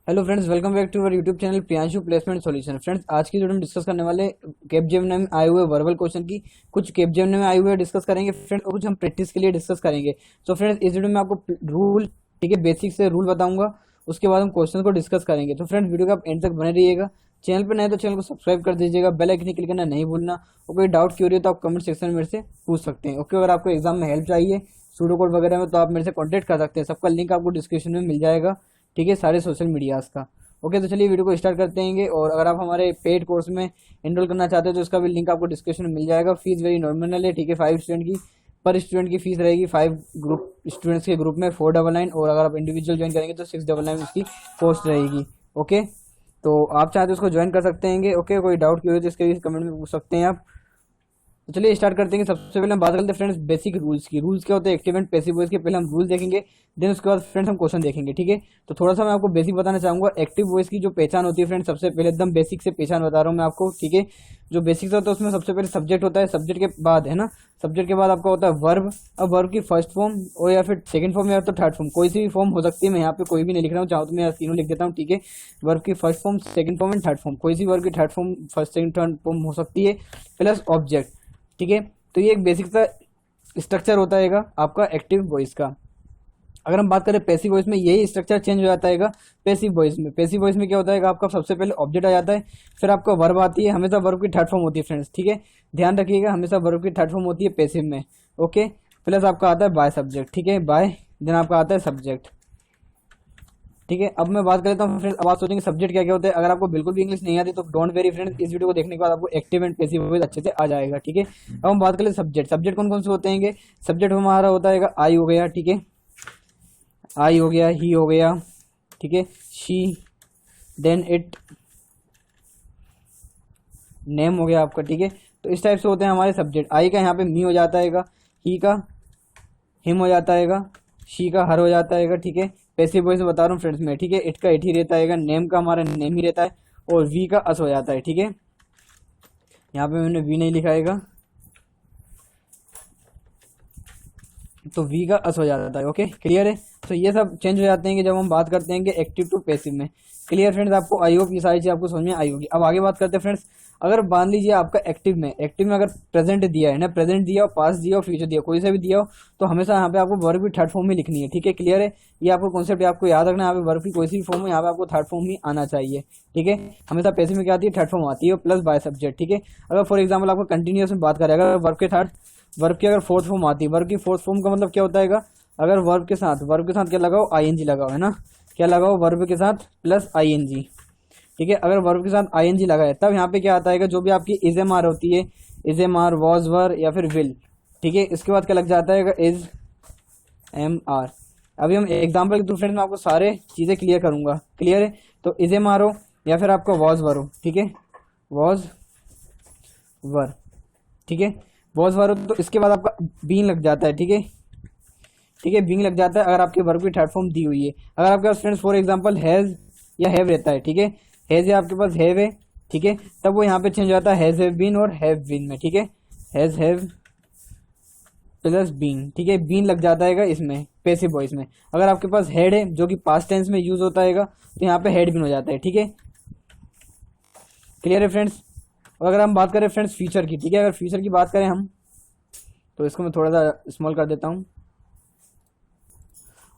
Hello friends, welcome back to our YouTube channel Priyanshu placement solution. Friends, आज की video में discuss करने वाले कैपजेमिनी में आए हुए वर्बल क्वेश्चन की कुछ कैपजेमिनी में आए हुए डिस्कस करेंगे फ्रेंड्स, और कुछ हम प्रैक्टिस के लिए डिस्कस करेंगे। तो फ्रेंड्स, इस वीडियो में आपको रूल, ठीक है, बेसिक से रूल बताऊंगा, उसके बाद हम क्वेश्चन को डिस्कस करेंगे। तो फ्रेंड्स, वीडियो का आप एंड तक बने रहिएगा। चैनल पर नए तो चैनल को सब्सक्राइब कर दीजिएगा, बेल आइकन क्लिक करना नहीं भूलना। और कोई डाउट क्यूरी हो तो आप कमेंट सेक्शन में मेरे से पूछ सकते हैं। ओके, अगर आपको एग्जाम में हेल्प चाहिए सूडो कोड वगैरह में तो आप मेरे से कॉन्टैक्ट कर सकते हैं। सबका लिंक आपको डिस्क्रिप्शन में मिल जाएगा, ठीक है, सारे सोशल मीडियाज का। ओके, तो चलिए वीडियो को स्टार्ट करते हैं। और अगर आप हमारे पेड कोर्स में एनरोल करना चाहते हो तो उसका भी लिंक आपको डिस्क्रिप्शन में मिल जाएगा। फीस वेरी नॉमिनल है, ठीक है, 5 स्टूडेंट की पर स्टूडेंट की फीस रहेगी। 5 ग्रुप स्टूडेंट्स के ग्रुप में 499, और अगर आप इंडिविजुअल ज्वाइन करेंगे तो 699 उसकी कॉस्ट रहेगी। ओके, तो आप चाहे तो उसको ज्वाइन कर सकते हैं। ओके, कोई डाउट की हो तो इसके कमेंट में पूछ सकते हैं आप। तो चलिए स्टार्ट करते हैं। सबसे पहले हम बात करते हैं फ्रेंड्स बेसिक रूल्स की। रूल्स क्या होते हैं एक्टिव एंड पैसिव वॉइस के, पहले हम रूल देखेंगे, देन उसके बाद फ्रेंड्स हम क्वेश्चन देखेंगे, ठीक है। तो थोड़ा सा मैं आपको बेसिक बताना चाहूंगा। एक्टिव वॉइस की जो पहचान होती है फ्रेंड्स, सबसे पहले एकदम बेसिक से पहचान बता रहा हूँ मैं आपको, ठीक है। जो बेसिक होता है उसमें सबसे पहले सब्जेक्ट होता है, सब्जेक्ट के बाद है ना, सब्जेक्ट के बाद आपका होता है वर्ब। अब वर्ब की फर्स्ट फॉर्म और या फिर सेकंड फॉर्म या तो थर्ड फॉर्म, कोई सी भी फॉर्म हो सकती है। मैं यहाँ पे कोई भी नहीं लिख रहा हूँ, चाहो तो मैं तीनों लिख देता हूँ, ठीक है। वर्ब की first form, second form and third form, कोई सी वर्ब की third form, first second third form हो सकती है, प्लस ऑब्जेक्ट, ठीक है। तो ये एक बेसिक सा स्ट्रक्चर होता है आपका एक्टिव वॉइस का। अगर हम बात करें पैसिव वॉइस में, यही स्ट्रक्चर चेंज हो जाता है पैसिव वॉइस में। पैसिव वॉइस में क्या होता है आपका सबसे पहले ऑब्जेक्ट आ जाता है, फिर आपका वर्ब आती है। हमेशा वर्ब की थर्ड फॉर्म होती है फ्रेंड्स, ठीक है, ध्यान रखिएगा, हमेशा वर्ब की थर्ड फॉर्म होती है पैसिव में। ओके, प्लस आपका आता है बाय सब्जेक्ट, ठीक है, बाय, देन आपका आता है सब्जेक्ट, ठीक है। अब मैं बात करता हूँ फ्रेंड्स, अब आप सोचेंगे सब्जेक्ट क्या क्या होता है। अगर आपको बिल्कुल भी इंग्लिश नहीं आती तो डोंट वेरी फ्रेंड्स, इस वीडियो को देखने के बाद आपको एक्टिव एंड पैसिव वॉइस अच्छे से आ जाएगा, ठीक है। अब हम बात करें सब्जेक्ट। सब्जेक्ट कौन कौन से होते हैं? सब्जेक्ट हमारा होता है आई हो गया, ठीक है, आई हो गया, ही हो गया, ठीक है, शी, देन इट, नेम हो गया आपका, ठीक है। तो इस टाइप से होते हैं हमारे सब्जेक्ट। आई का यहाँ पे मी हो जाता है, ही का हिम हो जाता है, शी का हर हो जाता है, ठीक है। पैसिव वॉइस में बता रहा हूँ फ्रेंड्स में, ठीक है। इट का इट ही रहता है, नेम का हमारा नेम ही रहता है, और वी का अस हो जाता है, ठीक है। यहाँ पे मैंने वी नहीं लिखा है, तो वी का अस हो जाता है। ओके, क्लियर है। तो ये सब चेंज हो जाते हैं कि जब हम बात करते हैं कि एक्टिव टू पैसिव में। क्लियर फ्रेंड्स, आपको आई होप ये सारी चीज आपको समझ में आई होगी। अब आगे बात करते हैं फ्रेंड्स, अगर मान लीजिए आपका एक्टिव में अगर प्रेजेंट दिया है ना, प्रेजेंट दिया हो, पास्ट दिया हो, फ्यूचर दिया हो, कोई सा भी दिया हो, तो हमेशा यहाँ पे आपको वर्ब की थर्ड फॉर्म में लिखनी है, ठीक है। क्लियर है, ये आपको कॉन्सेप्ट आपको याद रखना है। यहाँ पे वर्ब की कोई सी भी फॉर्म है, यहाँ पे आपको थर्ड फॉर्म ही आना चाहिए, ठीक है। हमेशा पैसिव में क्या आती है, थर्ड फॉर्म आती है, प्लस बाय सब्जेक्ट, ठीक है। अगर फॉर एग्जाम्पल आपको कंटिन्यूस में बात करें, अगर वर्ब की अगर फोर्थ फॉर्म आती है, वर्ब की फोर्थ फॉर्म का मतलब क्या होता है? अगर वर्ब के साथ क्या लगाओ, आईएनजी लगाओ, है ना, क्या लगाओ, वर्ब के साथ प्लस आईएनजी, ठीक है। अगर वर्ब के साथ आईएनजी लगाए तब यहाँ पे क्या आता है, जो भी आपकी इज एम आर होती है, is am are, was, were या फिर विल, ठीक है, इसके बाद क्या लग जाता है, इज एम आर। अभी हम एग्जाम्पल के थ्रू फ्रेंड्स में आपको सारे चीजें क्लियर करूंगा। क्लियर है, तो इज एम आर हो या फिर आपका वॉज वर हो, ठीक है, वॉज वर, ठीक है, वॉज वर हो, तो इसके बाद आपका बीन लग जाता है, ठीक है, ठीक है, बीइंग लग जाता है अगर आपके वर्ब की थर्ड फॉर्म दी हुई है। अगर आपके पास फ्रेंड्स फॉर एग्जांपल हैज या हैव रहता है, ठीक है, हैज या आपके पास हैव है, ठीक है, तब वो यहाँ पे चेंज हो जाता है हैज हैव बीन और हैव बीन में, ठीक है, हैज हैव प्लस बीन, ठीक है, बीन लग जाता है इसमें पैसिव वॉइस में। अगर आपके पास हेड है जो कि पास्ट टेंस में यूज होता है तो यहाँ पे हेड बीन हो जाता है, ठीक है। क्लियर है फ्रेंड्स। और अगर हम बात करें फ्रेंड्स फ्यूचर की, ठीक है, अगर फ्यूचर की बात करें हम, तो इसको मैं थोड़ा सा स्मॉल कर देता हूँ।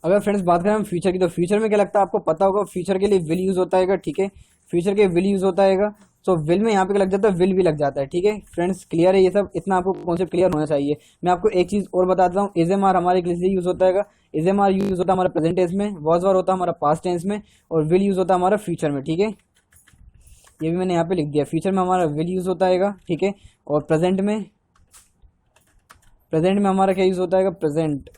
अगर फ्रेंड्स बात करें हम फ्यूचर की, तो फ्यूचर में क्या लगता है आपको पता होगा, फ्यूचर के लिए विल यूज होता है, ठीक है, फ्यूचर के विल यूज होता है। तो विल में यहाँ पे लग जाता है, विल भी लग जाता है, ठीक है फ्रेंड्स। क्लियर है, ये सब इतना आपको कॉन्सेप्ट क्लियर होना चाहिए। मैं आपको एक चीज और बताता हूँ, इज एम आर हमारे किस लिए यूज होता है? इज एम आर यूज होता है हमारा प्रेजेंट टेंस में, वॉज वर होता है हमारा पास्ट टेंस में, और विल यूज होता है हमारा फ्यूचर में, ठीक है। ये भी मैंने यहाँ पे लिख दिया, फ्यूचर में हमारा विल यूज होता है, ठीक है, और प्रेजेंट में हमारा क्या यूज होता है? प्रेजेंट,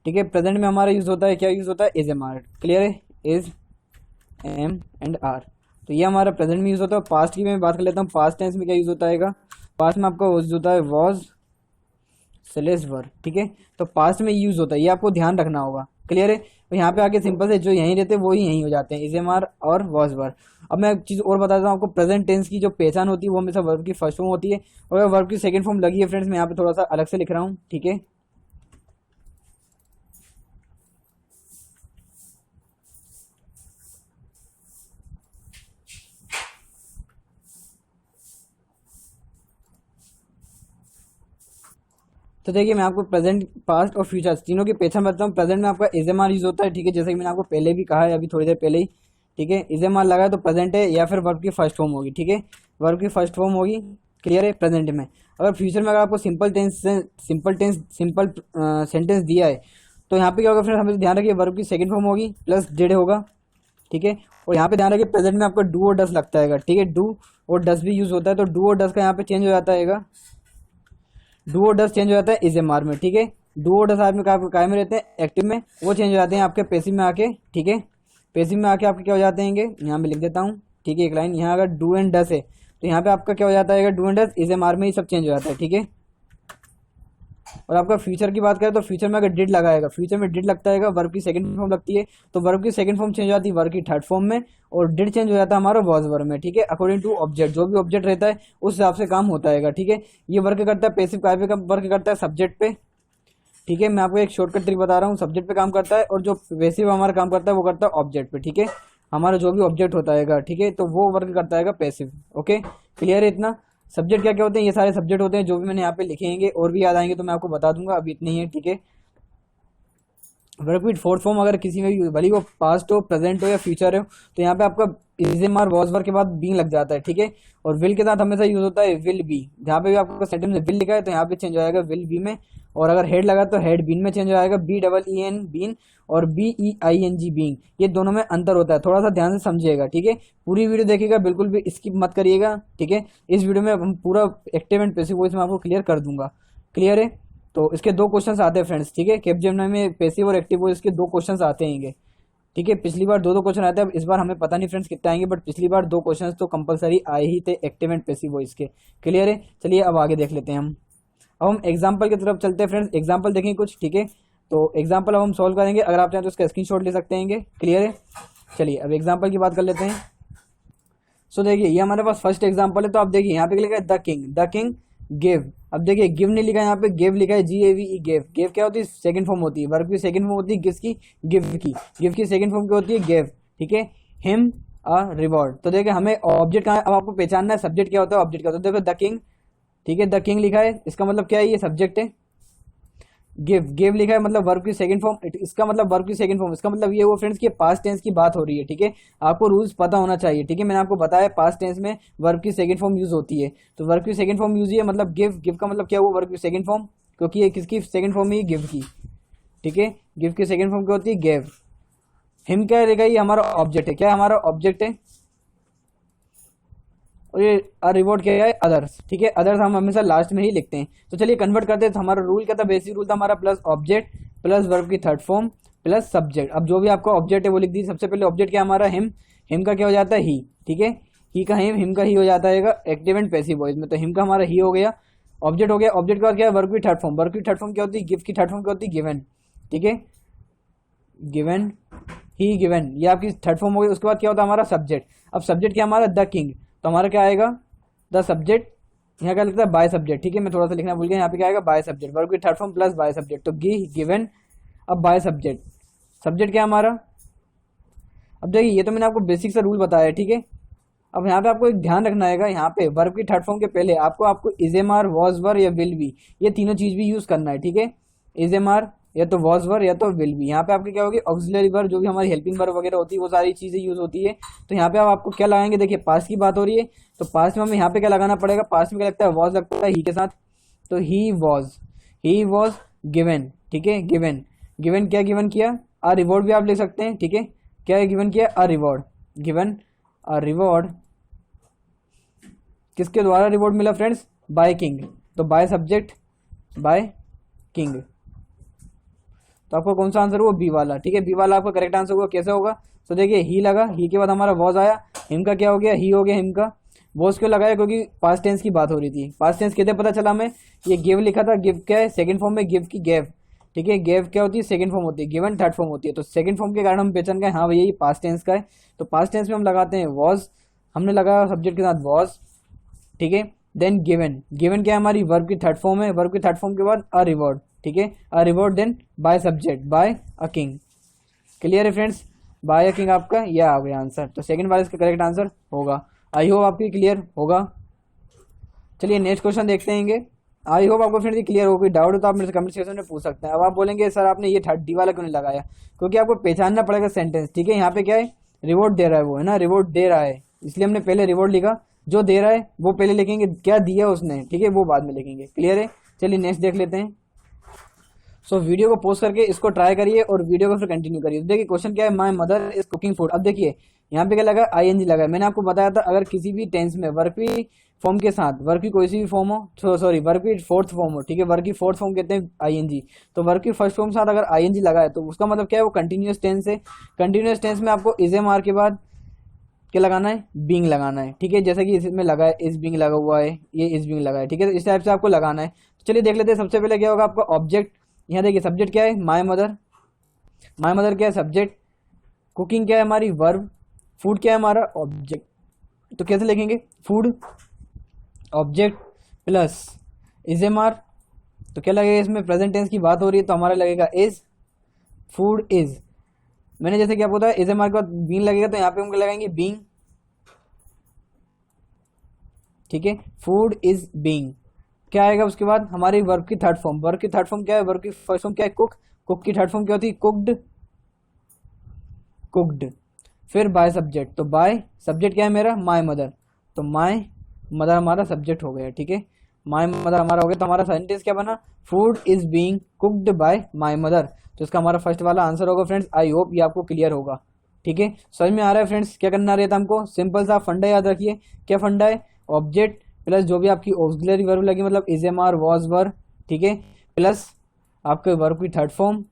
ठीक है, प्रेजेंट में हमारा यूज होता है, क्या यूज होता है? Is am are. क्लियर है, इज एम एंड आर, तो ये हमारा प्रेजेंट में यूज होता है। पास्ट की मैं बात कर लेता हूँ, पास्ट टेंस में क्या यूज होता है? पास्ट में आपका यूज होता है वॉज स्लैश वर, ठीक है, तो पास्ट में यूज होता है, ये आपको ध्यान रखना होगा। क्लियर है, तो यहाँ पे आके सिंपल से जो यहीं रहते हैं वो ही यहीं हो जाते हैं, इज एम आर और वॉज वर। अब मैं एक चीज और बताता हूँ आपको, प्रेजेंट टेंस की जो पहचान होती है वो हमेशा वर्ब की फर्स्ट फॉर्म होती है, और अगर वर्ब की सेकंड फॉर्म लगी है फ्रेंड्स, मैं यहाँ पे थोड़ा सा अलग से लिख रहा हूँ, ठीक है। तो देखिए मैं आपको प्रेजेंट, पास्ट और फ्यूचर तीनों की पहचान बताता हूँ। प्रेजेंट में आपका इज एम आर यूज होता है, ठीक है, जैसे कि मैंने आपको पहले भी कहा है अभी थोड़ी देर पहले ही, ठीक है। इज एम आर लगा है तो प्रेजेंट है या फिर वर्ब की फर्स्ट फॉर्म होगी, ठीक है, वर्ब की फर्स्ट फॉर्म होगी, क्लियर है प्रेजेंट में। अगर फ्यूचर में अगर आपको सिंपल सेंटेंस दिया है तो यहाँ पे क्या होगा फ्रेंड्स, हमें ध्यान रखिए वर्ब की सेकंड फॉर्म होगी प्लस डिड होगा, ठीक है। और यहाँ पे ध्यान रखिए प्रेजेंट में आपका डू और डस लगता है, ठीक है, डू और डस भी यूज होता है, तो डू और डस का यहाँ पे चेंज हो जाता है, डू और डस चेंज हो जाता है इज एम आर में, ठीक है। डू और डस आदमी काय में रहते हैं, एक्टिव में, वो चेंज हो जाते हैं आपके पैसिव में आके, ठीक है। पैसिव में आके आपके क्या हो जाते हैं, यहाँ पे लिख देता हूँ, ठीक है, एक लाइन। यहाँ अगर डू एंड डस है तो यहाँ पे आपका क्या हो जाता है, do and does is am are में ही सब चेंज हो जाता है, ठीक है। और आपका फ्यूचर की बात करें तो फ्यूचर में अगर डिड लगाएगा, फ्यूचर में डिड लगता है, वर्ब की सेकंड फॉर्म लगती है, तो वर्ब की सेकंड फॉर्म चेंज हो जाती है वर्ब की थर्ड फॉर्म में, और डिड चेंज हो जाता है हमारा वॉज वर्ब में, ठीक है। अकॉर्डिंग टू ऑब्जेक्ट, जो भी ऑब्जेक्ट रहता है उस हिसाब से काम होता है, ठीक है। ये वर्क करता है पैसिव काय पे वर्क करता है, सब्जेक्ट पे, ठीक है। मैं आपको एक शॉर्टकट ट्रिक बता रहा हूँ, सब्जेक्ट पे काम करता है, और जो पैसिव हमारा काम करता है वो करता है ऑब्जेक्ट पे, ठीक है। हमारा जो भी ऑब्जेक्ट होता है, ठीक है, तो वो वर्क करता है पैसिव, ओके, क्लियर है इतना। सब्जेक्ट क्या क्या होते हैं, ये सारे सब्जेक्ट होते हैं जो भी मैंने यहाँ पे लिखेंगे, और भी याद आएंगे तो मैं आपको बता दूंगा, अभी इतने ही है, ठीक है। वर्ब विद फोर्थ फॉर्म अगर किसी में भी, भले वो पास्ट हो, प्रेजेंट हो या फ्यूचर हो, तो यहाँ पे आपका is am are was verb के बाद बीइंग लग जाता है, ठीक है। और विल के साथ हमेशा यूज होता है विल बी, जहाँ पे भी आपको सेंटेंस में विल लिखा है तो यहाँ पे चेंज हो जाएगा विल बी में, और अगर हेड लगा तो हेड बीन में चेंज हो जाएगा, B double E N been, और B E I N G being, ये दोनों में अंतर होता है, थोड़ा सा ध्यान से समझिएगा, ठीक है। पूरी वीडियो देखिएगा, बिल्कुल भी स्किप मत करिएगा, ठीक है। इस वीडियो में हम पूरा एक्टिव एंड पैसिव वॉइस में आपको क्लियर कर दूंगा, क्लियर है। तो इसके दो क्वेश्चंस आते हैं फ्रेंड्स, ठीक है, कैपजेमिनी में पैसिव और एक्टिव वॉइस के दो क्वेश्चंस आते हैं, ठीक है। पिछली बार दो क्वेश्चन आए थे, अब इस बार हमें पता नहीं फ्रेंड्स कितने आएंगे, बट पिछली बार दो क्वेश्चंस तो कंपलसरी आए ही थे एक्टिव एंड पैसिव वॉइस के, क्लियर है। चलिए अब आगे देख लेते हैं हम। अब हम एग्जाम्पल की तरफ चलते हैं फ्रेंड्स, एग्जाम्पल देखेंगे कुछ, ठीक है। तो एग्जाम्पल अब हम सॉल्व करेंगे, अगर आप चाहें तो उसका स्क्रीनशॉट ले सकते हैं, क्लियर है। चलिए अब एग्जाम्पल की बात कर लेते हैं। सो देखिए ये हमारे पास फर्स्ट एग्जाम्पल है, तो आप देखिए यहाँ पे लिखा है द किंग गिव। अब देखिए गिव नहीं लिखा है, यहाँ पे गिव लिखा है, GAVE गिव। गिव क्या होती है, सेकंड फॉर्म होती है, वर्ब की सेकंड फॉर्म होती है किसकी, गिव की सेकंड फॉर्म क्या होती है, गिव, ठीक है। Him a reward. तो देखिए हमें ऑब्जेक्ट कहाँ है, अब आपको पहचानना है सब्जेक्ट क्या होता है, ऑब्जेक्ट क्या होता है। देखो द किंग, ठीक है, द किंग लिखा है, इसका मतलब क्या है, ये सब्जेक्ट है। गिव लिखा है मतलब वर्ब की सेकंड फॉर्म, इसका मतलब वर्ब की सेकंड फॉर्म, इसका मतलब ये वो फ्रेंड्स की पास्ट टेंस की बात हो रही है, ठीक है। आपको रूल्स पता होना चाहिए, ठीक है। मैंने आपको बताया पास्ट टेंस में वर्ब की सेकंड फॉर्म यूज होती है, तो वर्ब की सेकंड फॉर्म यूज है, मतलब गिव का मतलब क्या हुआ, वर्ब की सेकंड फॉर्म, क्योंकि ये किसकी सेकंड फॉर्म है, गिव की, ठीक है। गिव की सेकंड फॉर्म क्या होती है, गिव। हिम क्या रहेगा, ये हमारा ऑब्जेक्ट है, क्या हमारा ऑब्जेक्ट है, और ये रिवॉर्ड क्या है, अदर्स, ठीक है। अदर्स हम हमेशा लास्ट में ही लिखते हैं। तो चलिए कन्वर्ट करते हैं, तो हमारा रूल क्या था, बेसिक रूल था हमारा, प्लस ऑब्जेक्ट प्लस वर्ब की थर्ड फॉर्म प्लस सब्जेक्ट। अब जो भी आपका ऑब्जेक्ट है वो लिख दीजिए। सबसे पहले ऑब्जेक्ट क्या हमारा, हिम का क्या हो जाता है, ही, ठीक है। ही का हिम का ही हो जाता है एक्टिव एंड पैसिव वॉइस में, तो हिम का हमारा ही हो गया, ऑब्जेक्ट हो गया। ऑब्जेक्ट का क्या है, वर्ब की थर्ड फॉर्म, वर्ब की थर्ड फॉर्म क्या होती है, गिव की थर्ड फॉर्म क्या होती है, गिवन, ठीक है, गिवन, ही गिवन, ये आपकी थर्ड फॉर्म हो गई। उसके बाद क्या होता है हमारा सब्जेक्ट। अब सब्जेक्ट क्या हमारा, द किंग, तो हमारा क्या आएगा, द सब्जेक्ट, यहाँ क्या लिखता है, बाय सब्जेक्ट, ठीक है। मैं थोड़ा सा लिखना भूल गया, यहाँ पे क्या आएगा, बाय सब्जेक्ट, वर्ब की third form plus by subject, तो गिवन। अब बाय सब्जेक्ट, सब्जेक्ट क्या हमारा, अब देखिए ये तो मैंने आपको बेसिक सा रूल बताया है, ठीक है। अब यहाँ पे आपको एक ध्यान रखना है, यहाँ पे वर्ब की थर्ड फॉर्म के पहले आपको is am are, was were या विल बी, ये तीनों चीज भी यूज करना है, ठीक है। इज एम आर या तो वॉज वर या तो विल बी। यहाँ पे आपके क्या होगी, ऑक्सिलरी वर्ब, जो भी हमारी हेल्पिंग वर्ब वगैरह होती है वो सारी चीजें यूज होती है। तो यहाँ पे अब आपको क्या लगाएंगे, देखिए पास्ट की बात हो रही है, तो पास्ट में हमें यहाँ पे क्या लगाना पड़ेगा, पास्ट में क्या लगता है, वॉज लगता है ही के साथ, तो ही वॉज गिवन, ठीक है। गिवन क्या गिवन किया, अ रिवॉर्ड भी आप ले सकते हैं, ठीक है। क्या है गिवन किया, a reward, given a reward, किसके द्वारा रिवॉर्ड मिला फ्रेंड्स, बाय किंग, तो बाय सब्जेक्ट बाय किंग, तो आपको कौन सा आंसर हुआ, बी वाला, ठीक है। बी वाला आपका करेक्ट आंसर हुआ, कैसे होगा, तो देखिए ही लगा, ही के बाद हमारा वॉज आया, हिम का क्या हो गया, ही हो गया हिम का। वॉज क्यों लगाया, क्योंकि पास्ट टेंस की बात हो रही थी। पास्ट टेंस कितने पता चला हमें, ये गिव लिखा था, गिव क्या है, सेकंड फॉर्म में गिव की गेव, ठीक है। गेव क्या होती है, सेकंड फॉर्म होती है, गिवन थर्ड फॉर्म होती है, तो सेकंड फॉर्म के कारण हम पहचान गए, हाँ भैया ये पास्ट टेंस का है, तो पास्ट टेंस में हम लगाते हैं वॉज, हमने लगाया सब्जेक्ट के साथ वॉज, ठीक है। देन गिवन क्या है, हमारी वर्ब की थर्ड फॉर्म है, वर्ब की थर्ड फॉर्म के बाद अ रिवॉर्ड, ठीक है, a reward, then by subject by a king, clear है फ्रेंड्स। बाय अ किंग आपका यह आ गया आंसर, तो सेकंड वाला इसका करेक्ट आंसर होगा। आई होप आपकी क्लियर होगा। चलिए नेक्स्ट क्वेश्चन देखते हैं। आई होप आपको फ्रेंड्स क्लियर हो, कोई डाउट हो तो आप मेरे से कमेंट सेक्शन में पूछ सकते हैं। अब आप बोलेंगे सर आपने ये 30 वाला क्यों नहीं लगाया, क्योंकि आपको पहचानना पड़ेगा सेंटेंस, ठीक है। यहाँ पे क्या है, रिवॉर्ड दे रहा है वो, है ना, रिवॉर्ड दे रहा है, इसलिए हमने पहले रिवॉर्ड लिखा। जो दे रहा है वो पहले लिखेंगे, क्या दिया उसने, ठीक है, वो बाद में लिखेंगे। क्लियर है, चलिए नेक्स्ट देख लेते हैं। सो वीडियो को पोस्ट करके इसको ट्राई करिए और वीडियो को फिर कंटिन्यू करिए। तो देखिए क्वेश्चन क्या है, my mother is cooking food. अब देखिए यहाँ पे क्या लगा, आईएनजी लगा है। मैंने आपको बताया था अगर किसी भी टेंस में वर्ब की फॉर्म के साथ, वर्ब की कोई सी भी फॉर्म हो, सॉरी वर्ब की फोर्थ फॉर्म हो, ठीक है, वर्ब की फोर्थ फॉर्म कहते हैं आईएनजी, तो वर्ब की फर्स्ट फॉर्म के साथ अगर आईएनजी लगा है तो उसका मतलब क्या है, वो कंटिन्यूअस टेंस है। कंटिन्यूअस टेंस में आपको इज एम आर के बाद क्या लगाना है, बीइंग लगाना है, ठीक है। जैसे कि इसमें लगा है इज बीइंग लगा हुआ है, ये इज बीइंग लगा है, ठीक है। तो इस टाइप से आपको लगाना है। तो चलिए देख लेते हैं। सबसे पहले क्या होगा आपका ऑब्जेक्ट। यहाँ देखिए सब्जेक्ट क्या है, माय मदर, माय मदर क्या है, सब्जेक्ट, कुकिंग क्या है हमारी, वर्ब, फूड क्या है हमारा, ऑब्जेक्ट। तो कैसे लिखेंगे, food object plus is am are, तो क्या लगेगा, इसमें प्रेजेंट टेंस की बात हो रही है तो हमारा लगेगा इज, फूड इज। मैंने जैसे क्या बोला, इज एम आर के बाद बीइंग लगेगा, तो यहाँ पे हम क्या लगाएंगे, बीइंग, ठीक है, फूड इज बीइंग। क्या आएगा उसके बाद, हमारी वर्ब की थर्ड फॉर्म, वर्ब की थर्ड फॉर्म क्या है, वर्ब की फर्स्ट फॉर्म क्या है, कुक, कुक की थर्ड फॉर्म क्या होती है, कुक्ड, कुक्ड। फिर बाय सब्जेक्ट, तो बाय सब्जेक्ट क्या है मेरा, माय मदर, तो माय मदर हमारा सब्जेक्ट हो गया, ठीक है, माय मदर हमारा हो गया। तो हमारा सेंटेंस क्या बना, food is being cooked bye my mother. तो इसका हमारा फर्स्ट वाला आंसर होगा फ्रेंड्स। आई होप ये आपको क्लियर होगा, ठीक है, समझ में आ रहा है फ्रेंड्स। क्या करना रहता है हमको, सिंपल सा फंडा याद रखिए। क्या फंडा है, ऑब्जेक्ट प्लस जो भी आपकी ऑक्सिलरी वर्ब लगी, मतलब is am are, was verb, ठीक है, प्लस आपके वर्ब की third form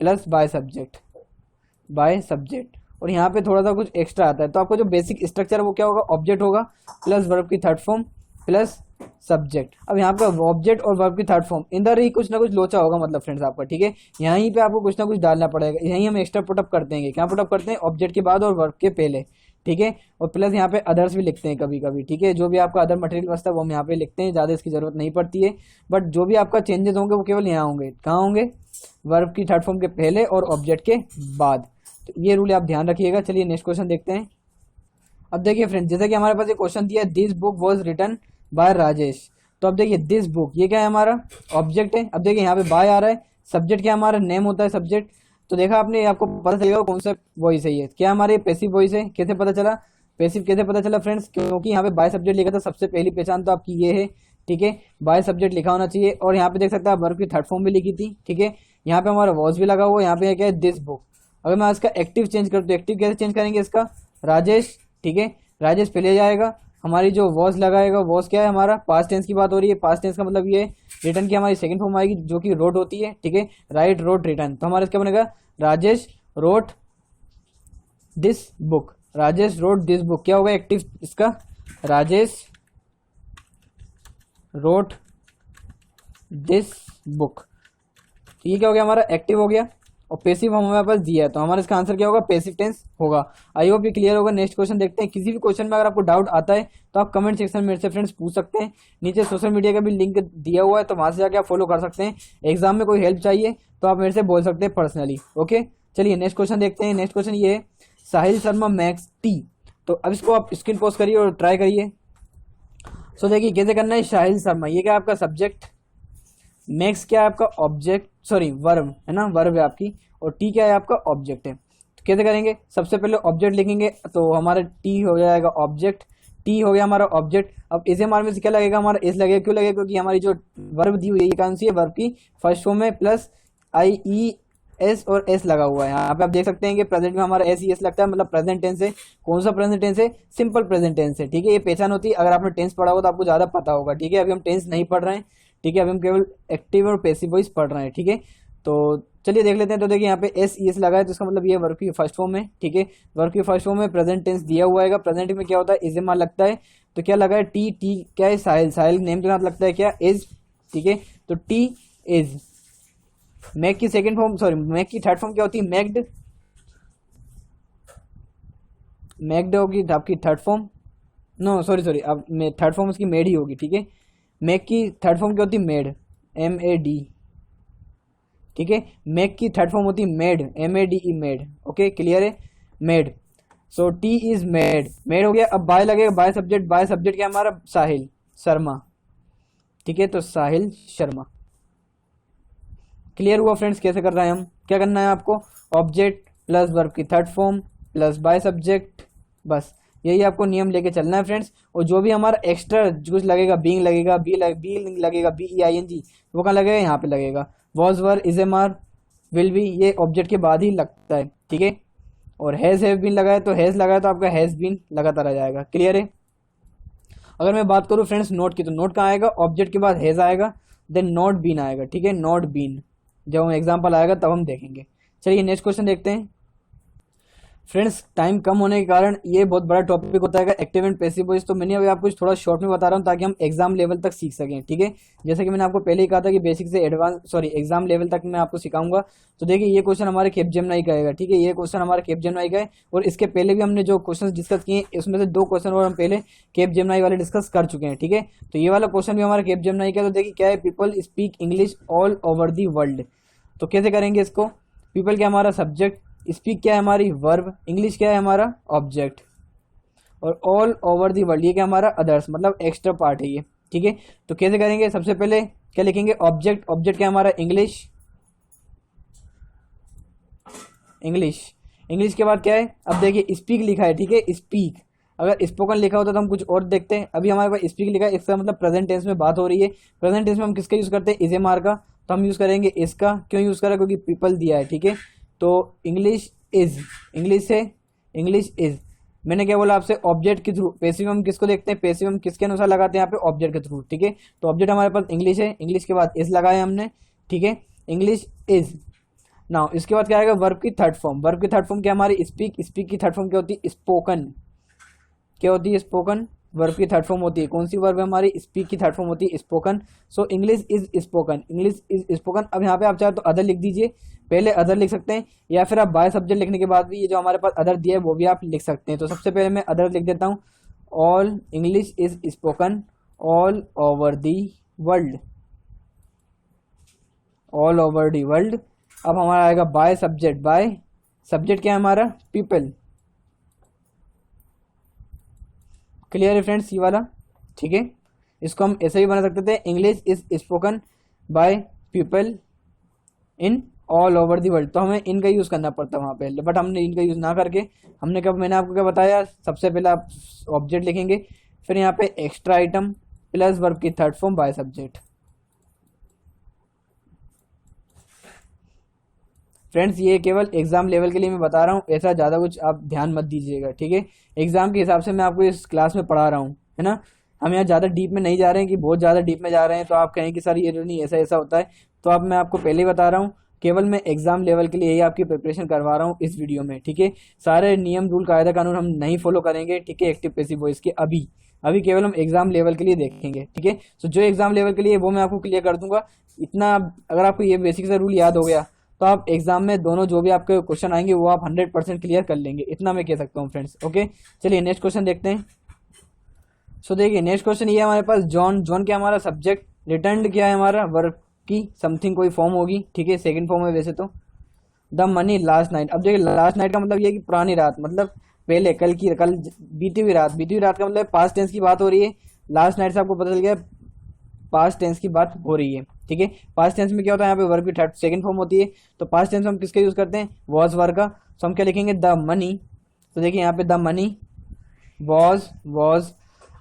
plus by subject, by subject. और यहाँ पे थोड़ा सा कुछ एक्स्ट्रा आता है, तो आपको जो बेसिक स्ट्रक्चर है वो क्या होगा, ऑब्जेक्ट होगा प्लस वर्ब की थर्ड फॉर्म प्लस सब्जेक्ट। अब यहाँ पे ऑब्जेक्ट और वर्ब की थर्ड फॉर्म, इधर ही कुछ ना कुछ लोचा होगा मतलब फ्रेंड्स आपका, ठीक है। यहीं पे आपको कुछ ना कुछ डालना पड़ेगा, यहीं हम एक्स्ट्रा पुटअप करते हैं। क्या पुटअप करते हैं, ऑब्जेक्ट के बाद और वर्ब के पहले, ठीक है। और प्लस यहाँ पे अदर्स भी लिखते हैं कभी कभी, ठीक है। जो भी आपका अदर मटेरियल बचता है वो हम यहाँ पे लिखते हैं, ज़्यादा इसकी जरूरत नहीं पड़ती है। बट जो भी आपका चेंजेस होंगे वो केवल यहाँ होंगे, कहाँ होंगे, वर्ब की थर्ड फॉर्म के पहले और ऑब्जेक्ट के बाद। तो ये रूल आप ध्यान रखिएगा। चलिए नेक्स्ट क्वेश्चन देखते हैं। अब देखिए फ्रेंड्स, जैसे कि हमारे पास एक क्वेश्चन दिया है, this book was written by Rajesh. तो अब देखिए दिस बुक, ये क्या है हमारा, ऑब्जेक्ट है। अब देखिए यहाँ पे बाय आ रहा है, सब्जेक्ट क्या हमारा, नेम होता है सब्जेक्ट। तो देखा आपने, आपको पता चलेगा कौन सा वॉइस है ये, क्या हमारे पैसिव वॉइस है। कैसे पता चला, पैसिव कैसे पता चला फ्रेंड्स, क्योंकि यहाँ पे बाय सब्जेक्ट लिखा था, सबसे पहली पहचान तो आपकी ये है, ठीक है, बाय सब्जेक्ट लिखा होना चाहिए। और यहाँ पे देख सकते हैं वर्ब की थर्ड फॉर्म भी लिखी थी, ठीक है। यहाँ पे हमारा वॉज भी लगा हुआ है, यहाँ पे क्या है, दिस बुक। अगर मैं इसका एक्टिव चेंज करूँ तो एक्टिव कैसे चेंज करेंगे इसका, राजेश, ठीक है, राजेश पहले जाएगा। हमारी जो वॉज लगाएगा, वॉज क्या है हमारा, पास्ट टेंस की बात हो रही है, पास्ट टेंस का मतलब ये रिटर्न की हमारी सेकंड फॉर्म आएगी जो कि रोट होती है, ठीक है, राइट, रोट, रिटर्न। तो हमारा क्या बनेगा, Rajesh wrote this book, Rajesh wrote this book. क्या होगा एक्टिव इसका, राजेश रोट दिस बुक। तो ये क्या हो गया, हमारा एक्टिव हो गया। और पैसिव हम हमारे पास दिया है, तो हमारा इसका आंसर क्या होगा, पैसिव टेंस होगा। आई होप ये क्लियर होगा। नेक्स्ट क्वेश्चन देखते हैं। किसी भी क्वेश्चन में अगर आपको डाउट आता है तो आप कमेंट सेक्शन में मेरे से फ्रेंड्स पूछ सकते हैं। नीचे सोशल मीडिया का भी लिंक दिया हुआ है, तो वहां से जाके आप फॉलो कर सकते हैं। एग्जाम में कोई हेल्प चाहिए तो आप मेरे से बोल सकते हैं पर्सनली, ओके। चलिए नेक्स्ट क्वेश्चन देखते हैं। नेक्स्ट क्वेश्चन ये है, साहिल शर्मा मैक्स टी। तो अब इसको आप स्क्रीन पोस्ट करिए और ट्राई करिए। सो देखिए कैसे करना है, साहिल शर्मा, ये क्या है आपका सब्जेक्ट, मैक्स क्या है आपका ऑब्जेक्ट, सॉरी वर्ब है ना, वर्ब है आपकी, और टी क्या है आपका ऑब्जेक्ट है। तो कैसे करेंगे, सबसे पहले ऑब्जेक्ट लिखेंगे, तो हमारा टी हो जाएगा ऑब्जेक्ट, टी हो गया हमारा ऑब्जेक्ट। अब इस एम आर में से क्या लगेगा, हमारा एस लगेगा, क्यों लगेगा, क्योंकि हमारी जो वर्ब दी हुई है ये कौन सी है, वर्ब की फर्स्ट फॉर्म में प्लस आई ई एस और एस लगा हुआ है। यहाँ पे आप देख सकते हैं कि प्रेजेंट में हमारा एस ई एस लगता है, मतलब प्रेजेंट टेंस है। कौन सा प्रेजेंट टेंस है, सिंपल प्रेजेंट टेंस है, ठीक है। ये पहचान होती है, अगर आपने टेंस पढ़ा होगा तो आपको ज्यादा पता होगा, ठीक है। अभी हम टेंस नहीं पढ़ रहे हैं, ठीक है, अभी हम केवल एक्टिव और पैसिव वॉइस पढ़ रहे हैं, ठीक है। तो चलिए देख लेते हैं। तो देखिए यहाँ पे एस ई एस लगा है, तो इसका मतलब ये वर्ब की फर्स्ट फॉर्म है, ठीक है। वर्ब की फर्स्ट फॉर्म में प्रेजेंट टेंस दिया हुआ है, प्रेजेंट में क्या होता है, इज एम आर लगता है। तो क्या लगा है, टी, टी क्या है, साहिल, साहिल नेम के साथ लगता है क्या, इज, ठीक है। तो टी इज। मैक की सेकंड फॉर्म, सॉरी मैक की थर्ड फॉर्म क्या होती है, मैक्ड, मैक्ड होगी आपकी third form, no sorry sorry, अब थर्ड फॉर्म उसकी मेड ही होगी, ठीक है। मैक की थर्ड फॉर्म क्या होती है, मेड, एम ए डी, ठीक है। मैक की थर्ड फॉर्म होती है made, M A D E, made, okay, clear है, made. So T is made, made हो गया। अब बाय लगेगा, बाय सब्जेक्ट, बाय सब्जेक्ट क्या हमारा, साहिल शर्मा, ठीक है, तो साहिल शर्मा। क्लियर हुआ फ्रेंड्स कैसे कर रहे हैं हम? क्या करना है आपको? ऑब्जेक्ट प्लस वर्ब की third form plus by subject, बस यही आपको नियम लेके चलना है फ्रेंड्स। और जो भी हमारा एक्स्ट्रा कुछ लगेगा, बीइंग लगेगा, बी लगेगा, BEING, वो कहाँ लगेगा? यहाँ पे लगेगा। Was, were, is, am, are, will be, ये ऑब्जेक्ट के बाद ही लगता है, ठीक है। और हैज हैव बीन लगाए तो हैज लगाया तो आपका हैज बीन लगाता रह जाएगा। क्लियर है? अगर मैं बात करूँ फ्रेंड्स नोट की, तो नोट कहाँ आएगा? ऑब्जेक्ट के बाद हैज आएगा, देन नॉट बीन आएगा, ठीक है, नॉट बीन। जब हम एग्जाम्पल आएगा तब हम देखेंगे। चलिए नेक्स्ट क्वेश्चन देखते हैं फ्रेंड्स। टाइम कम होने के कारण ये बहुत बड़ा टॉपिक होता है एक्टिव एंड पैसिव वॉइस, तो मैंने अभी आपको थोड़ा शॉर्ट में बता रहा हूँ ताकि हम एग्जाम लेवल तक सीख सकें, ठीक है। जैसे कि मैंने आपको पहले ही कहा था कि बेसिक से एग्जाम लेवल तक मैं आपको सिखाऊंगा। तो देखिए ये क्वेश्चन हमारे कैपजेमिनी का है, ठीक है, ये क्वेश्चन हमारे कैपजेमिनी का है। और इसके पहले भी हमने जो क्वेश्चन डिस्कस किए उसमें से 2 क्वेश्चन और हम पहले कैपजेमिनी वाले डिस्कस कर चुके हैं, ठीक है। तो ये वाला क्वेश्चन भी हमारा कैपजेमिनी का है। तो देखिए क्या है? People speak English all over the world. तो कैसे करेंगे इसको? पीपल क्या हमारा सब्जेक्ट, स्पीक क्या है हमारी वर्ब, इंग्लिश क्या है हमारा ऑब्जेक्ट, और ऑल ओवर दी वर्ल्ड ये क्या हमारा अदर्स, मतलब एक्स्ट्रा पार्ट है ये, ठीक है। तो कैसे करेंगे? सबसे पहले क्या लिखेंगे? ऑब्जेक्ट, ऑब्जेक्ट क्या हमारा इंग्लिश, इंग्लिश के बाद क्या है? अब देखिए स्पीक लिखा है, ठीक है, स्पीक। अगर स्पोकन लिखा होता तो हम कुछ और देखते हैं। अभी हमारे पास स्पीक लिखा है, इसका मतलब प्रेजेंट टेंस में बात हो रही है। प्रेजेंट टेंस में हम किसका यूज करते हैं? इज एम आर का। तो हम यूज करेंगे इसका। क्यों यूज करें? क्योंकि पीपल दिया है, ठीक है। तो इंग्लिश इज, इंग्लिश है, इंग्लिश इज। मैंने क्या बोला आपसे? ऑब्जेक्ट के थ्रू। पैसिव हम किसको देखते हैं? पैसिव हम किसके अनुसार लगाते हैं? यहाँ पे ऑब्जेक्ट के थ्रू, ठीक है। तो ऑब्जेक्ट हमारे पास इंग्लिश है, इंग्लिश के बाद इज लगाया हमने, ठीक है, इंग्लिश इज। नाउ इसके बाद क्या आएगा? वर्ब की थर्ड फॉर्म। वर्ब की थर्ड फॉर्म क्या हमारी? स्पीक। स्पीक की थर्ड फॉर्म क्या होती है? स्पोकन। क्या होती है? स्पोकन। वर्ब की थर्ड फॉर्म होती है कौन सी? वर्ब है हमारी? स्पीक की थर्ड फॉर्म होती है spoken. So English is spoken, English is spoken. अब यहाँ पे आप चाहे तो अदर लिख दीजिए, पहले अदर लिख सकते हैं, या फिर आप बाय सब्जेक्ट लिखने के बाद भी ये जो हमारे पास अदर दिया है वो भी आप लिख सकते हैं। तो सबसे पहले मैं अदर लिख देता हूँ। All English is spoken all over the world, all over the world. अब हमारा आएगा बाय सब्जेक्ट। बाय सब्जेक्ट क्या है हमारा? पीपल। क्लियर है फ्रेंड्स ये वाला, ठीक है। इसको हम ऐसे भी बना सकते थे, English is spoken by people in all over the world. तो हमें इनका यूज करना पड़ता वहां पे, बट हमने इनका यूज ना करके हमने कब, मैंने आपको क्या बताया? सबसे पहले आप ऑब्जेक्ट लिखेंगे, फिर यहाँ पे एक्स्ट्रा आइटम प्लस वर्ब की third form by subject. Friends ये केवल एग्जाम लेवल के लिए मैं बता रहा हूँ, ऐसा ज़्यादा कुछ आप ध्यान मत दीजिएगा, ठीक है। एग्जाम के हिसाब से मैं आपको इस क्लास में पढ़ा रहा हूँ, है ना। हम यहाँ ज़्यादा डीप में नहीं जा रहे हैं कि बहुत ज़्यादा डीप में जा रहे हैं तो आप कहें कि सर ये नहीं ऐसा ऐसा होता है। तो अब मैं आपको पहले ही बता रहा हूँ, केवल मैं एग्जाम लेवल के लिए ही आपकी प्रिपरेशन करवा रहा हूँ इस वीडियो में, ठीक है। सारे नियम रूल कायदा कानून हम नहीं फॉलो करेंगे, ठीक है, एक्टिव पैसिव वॉइस के। अभी केवल हम एग्जाम लेवल के लिए देखेंगे, ठीक है। तो जो एग्जाम लेवल के लिए वो मैं आपको क्लियर कर दूंगा। इतना अगर आपको ये बेसिक सा रूल याद हो गया तो आप एग्जाम में दोनों जो भी आपके क्वेश्चन आएंगे वो आप 100% क्लियर कर लेंगे, इतना मैं कह सकता हूँ फ्रेंड्स। ओके चलिए नेक्स्ट क्वेश्चन देखते हैं। सो देखिए नेक्स्ट क्वेश्चन ये है हमारे पास, जॉन। जॉन क्या हमारा सब्जेक्ट, रिटर्न क्या है हमारा? वर्ब की समथिंग कोई फॉर्म होगी, ठीक है, सेकंड फॉर्म है वैसे तो। The money last night. अब देखिए लास्ट नाइट का मतलब ये कि पुरानी रात, मतलब पहले कल बीती हुई रात। बीती हुई रात का मतलब पास्ट टेंस की बात हो रही है। लास्ट नाइट से आपको पता चल गया पास्ट टेंस की बात हो रही है, ठीक है। पास्ट टेंस में क्या होता है? यहाँ पे वर्ब की थर्ड सेकंड फॉर्म होती है। तो पास्ट टेंस में हम किसका यूज करते हैं? वॉज वर्ब का। तो हम क्या लिखेंगे? The money. तो देखिए यहाँ पे द मनी वॉज।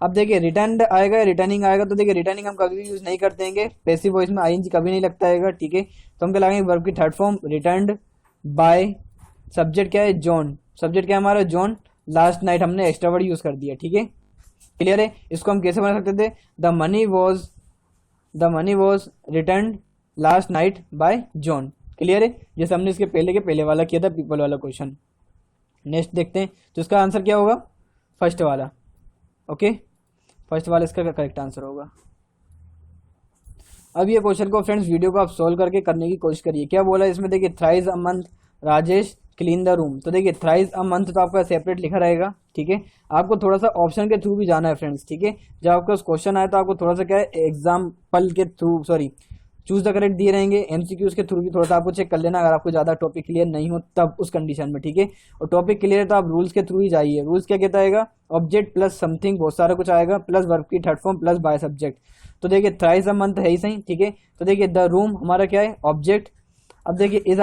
अब देखिए रिटर्न आएगा, रिटर्निंग आएगा। तो देखिए रिटर्निंग हम कभी भी यूज नहीं करते हैं, पैसिव वॉइस में आईएनजी कभी नहीं लगता है, ठीक है। तो हम क्या लगाएंगे? वर्ब की third form returned by. Subject क्या है? जॉन। सब्जेक्ट क्या है हमारा? जॉन। लास्ट नाइट हमने एक्स्ट्रा वर्ड यूज कर दिया, ठीक है, क्लियर है। इसको हम कैसे बना सकते थे? The money was return last night bye John, clear है। जैसे हमने इसके पहले वाला किया था, पीपल वाला क्वेश्चन। नेक्स्ट देखते हैं, तो इसका आंसर क्या होगा? फर्स्ट वाला, ओके, फर्स्ट वाला इसका करेक्ट आंसर होगा। अब ये क्वेश्चन को फ्रेंड्स वीडियो को आप सोल्व करके करने की कोशिश करिए। क्या बोला इसमें? देखिए thrice a month Rajesh clean the room. तो देखिए थ्राइस अ मंथ तो आपका सेपरेट लिखा रहेगा, ठीक है। आपको थोड़ा सा ऑप्शन के थ्रू भी जाना है फ्रेंड्स, ठीक है। जब आपका क्वेश्चन आए तो आपको थोड़ा सा क्या है, एग्जाम्पल के through, sorry choose the correct दिए रहेंगे, एमसीक्यूज के थ्रू भी थोड़ा सा आपको चेक कर लेना अगर आपको ज्यादा टॉपिक क्लियर नहीं हो तब उस कंडीशन में, ठीक है। और टॉपिक क्लियर है तो आप रूल्स के थ्रू ही जाइए। रूल्स क्या कहता है, ऑब्जेक्ट प्लस समथिंग बहुत सारा कुछ आएगा, प्लस वर्ब की third form plus by subject. तो देखिए थ्राइस अ मंथ है ही सही, ठीक है। तो देखिए द रूम हमारा क्या है, ऑब्जेक्ट। अब देखिए इज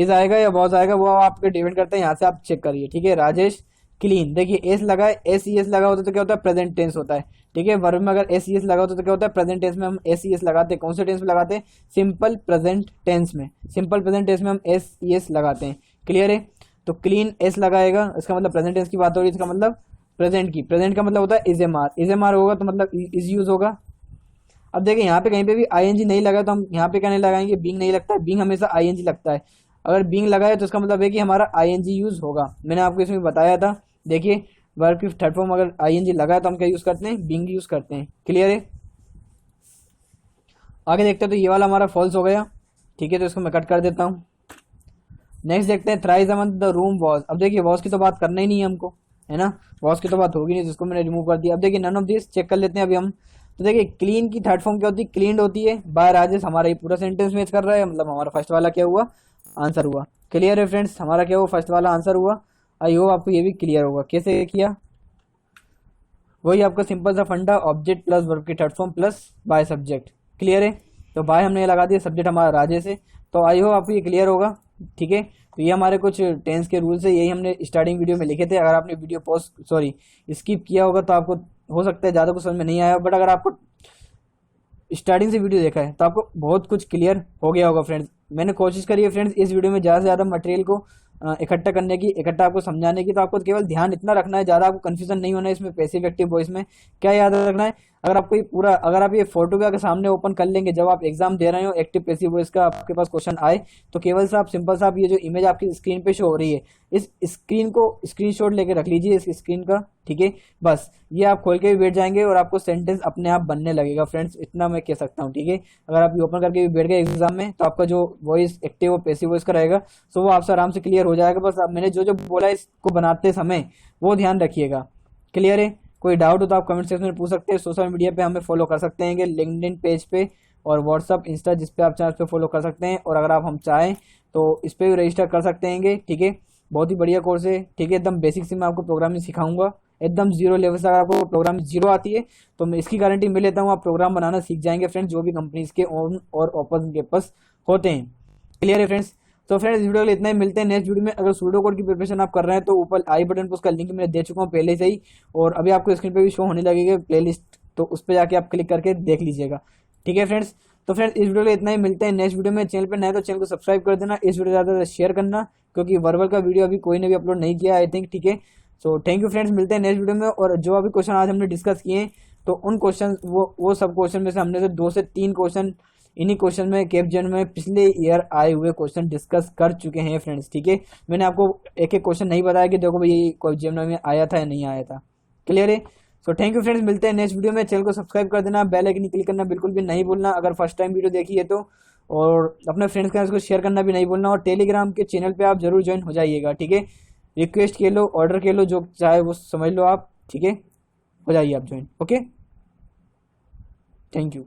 आएगा या वॉज आएगा, वो आपके डिपेंड करता है, यहाँ से आप चेक करिए, ठीक है। राजेश क्लीन, देखिए एस लगा है, एस ई एस लगा होता है तो क्या होता है, प्रेजेंट टेंस होता है, ठीक है। वर्ब में अगर एस ई एस लगा होता है तो क्या होता है, प्रेजेंट टेंस में हम एस ई एस लगाते हैं। कौन से टेंस में लगाते हैं, सिंपल प्रेजेंट टेंस में। सिंपल प्रेजेंट टेंस में हम एस ई एस लगाते हैं, क्लियर है। तो क्लीन एस लगाएगा, इसका मतलब प्रेजेंट टेंस की बात हो रही है, इसका मतलब प्रेजेंट की। प्रेजेंट का मतलब होता है is am are, is am are होगा तो मतलब इज यूज होगा। अब देखिए यहाँ पे कहीं पे भी आईएनजी नहीं लगा तो हम यहाँ पे क्या नहीं लगाएंगे, बीइंग नहीं लगता है, बीइंग हमेशा आईएनजी लगता है। अगर बीइंग लगा है तो इसका मतलब है कि हमारा आईएनजी यूज होगा। मैंने आपको इसमें बताया था, देखिए वर्ब की थर्ड फॉर्म अगर आईएनजी लगा है तो हम क्या यूज करते हैं, बीइंग यूज करते हैं, क्लियर है। आगे देखते हैं, तो ये वाला हमारा फॉल्स हो गया, ठीक है। तो इसको मैं कट कर देता हूँ। नेक्स्ट देखते हैं, thrice a month the room was. अब देखिए वॉज की तो बात करना ही नहीं है हमको, है ना, वॉज की तो बात होगी नहीं, जिसको मैंने रिमूव कर दिया। अब देखिए नन ऑफ दिस चेक कर लेते हैं अभी हम। तो देखिए क्लीन की थर्ड फॉर्म क्या होती है, क्लीन्ड होती है। बाय राजेश हमारा ये पूरा सेंटेंस मैच कर रहा है, मतलब हमारा फर्स्ट वाला क्या हुआ, आंसर हुआ। क्लियर है फ्रेंड्स, हमारा क्या हुआ, फर्स्ट वाला आंसर हुआ। आई होप आपको ये भी क्लियर होगा कैसे किया। वही आपका सिंपल सा फंडा, ऑब्जेक्ट प्लस वर्ब की third form plus by subject, clear है। तो बाय हमने लगा दिया, सब्जेक्ट हमारा राजेश है। तो आई होप आपको ये क्लियर होगा, ठीक है। तो ये हमारे कुछ टेंस के रूल्स है, यही हमने स्टार्टिंग वीडियो में लिखे थे। अगर आपने वीडियो पॉज स्किप किया होगा तो आपको हो सकता है ज़्यादा कुछ समझ में नहीं आया, बट अगर आपको स्टार्टिंग से वीडियो देखा है तो आपको बहुत कुछ क्लियर हो गया होगा फ्रेंड्स। मैंने कोशिश करी है फ्रेंड्स इस वीडियो में ज़्यादा से ज़्यादा मटेरियल को इकट्ठा करने की, इकट्ठा आपको समझाने की। तो आपको केवल ध्यान इतना रखना है, ज़्यादा आपको कंफ्यूजन नहीं होना है इसमें पैसिव एक्टिव वॉइस में। क्या याद रखना है, अगर आप ये फोटो के सामने ओपन कर लेंगे जब आप एग्जाम दे रहे हो, एक्टिव पैसिव वॉइस का आपके पास क्वेश्चन आए, तो केवल सा आप सिंपल सा आप ये जो इमेज आपकी स्क्रीन पे शो हो रही है, इस स्क्रीन को स्क्रीनशॉट लेके रख लीजिए इस स्क्रीन का, ठीक है। बस ये आप खोल के भी बैठ जाएंगे और आपको सेंटेंस अपने आप बनने लगेगा फ्रेंड्स, इतना मैं कह सकता हूँ, ठीक है। अगर आप ये ओपन करके भी बैठ गए एग्जाम में तो आपका जो वॉइस एक्टिव और पैसिव वॉइस का रहेगा सो वो आपसे आराम से क्लियर हो जाएगा। बस आप मैंने जो जो बोला इसको बनाते समय वो ध्यान रखिएगा, क्लियर है। कोई डाउट हो तो आप कमेंट सेक्शन में पूछ सकते हैं। सोशल मीडिया पे हमें फॉलो कर सकते हैं, लिंक्डइन पेज पे और व्हाट्सअप इंस्टा जिस पे आप चाहें उस पे फॉलो कर सकते हैं। और अगर आप हम चाहें तो इस पे भी रजिस्टर कर सकते हैं, ठीक है। बहुत ही बढ़िया कोर्स है, ठीक है। एकदम बेसिक से मैं आपको प्रोग्रामिंग सिखाऊंगा, एकदम जीरो लेवल से। अगर आपको प्रोग्रामिंग जीरो आती है तो मैं इसकी गारंटी मिल लेता हूँ, आप प्रोग्राम बनाना सीख जाएंगे फ्रेंड्स, जो भी कंपनीज के ऑन और ओपन कैंपस होते हैं, क्लियर है फ्रेंड्स। तो फ्रेंड्स वीडियो के लिए इतना ही, मिलते हैं नेक्स्ट वीडियो में। अगर सूडो कोड की प्रिपरेशन आप कर रहे हैं तो ऊपर आई बटन पर उसका लिंक मैंने दे चुका हूँ पहले से ही, और अभी आपको स्क्रीन पे भी शो होने लगेगा प्लेलिस्ट, तो उस पर जाके आप क्लिक करके देख लीजिएगा, ठीक है फ्रेंड्स। तो फ्रेंड्स इस वीडियो के लिए इतना ही, मिलते हैं नेक्स्ट वीडियो में। चैनल पर नए तो चैनल को सब्सक्राइब कर देना, इस वीडियो ज़्यादा शेयर करना, क्योंकि वर्बल का वीडियो अभी कोई ने भी अपलोड नहीं किया आई थिंक, ठीक है। सो थैंक यू फ्रेंड्स, मिलते हैं नेक्स्ट वीडियो में। और जो अभी क्वेश्चन आज हमने डिस्कस किए हैं तो उन क्वेश्चन वो सब क्वेश्चन में से हमने से 2 से 3 क्वेश्चन इन्हीं क्वेश्चन में कैपजेन में पिछले ईयर आए हुए क्वेश्चन डिस्कस कर चुके हैं फ्रेंड्स, ठीक है। मैंने आपको एक एक क्वेश्चन नहीं बताया कि देखो भाई ये कैपजेन में आया था या नहीं आया था, क्लियर है। सो थैंक यू फ्रेंड्स, मिलते हैं नेक्स्ट वीडियो में। चैनल को सब्सक्राइब कर देना, बेल आइकन क्लिक करना बिल्कुल भी नहीं भूलना अगर फर्स्ट टाइम वीडियो देखी है तो, और अपने फ्रेंड्स के साथ इसको शेयर करना भी नहीं भूलना। और टेलीग्राम के चैनल पे आप जरूर ज्वाइन हो जाइएगा, ठीक है। रिक्वेस्ट के लो, ऑर्डर के लो, जो चाहे वो समझ लो आप, ठीक है। हो जाइए आप ज्वाइन, ओके। Thank you.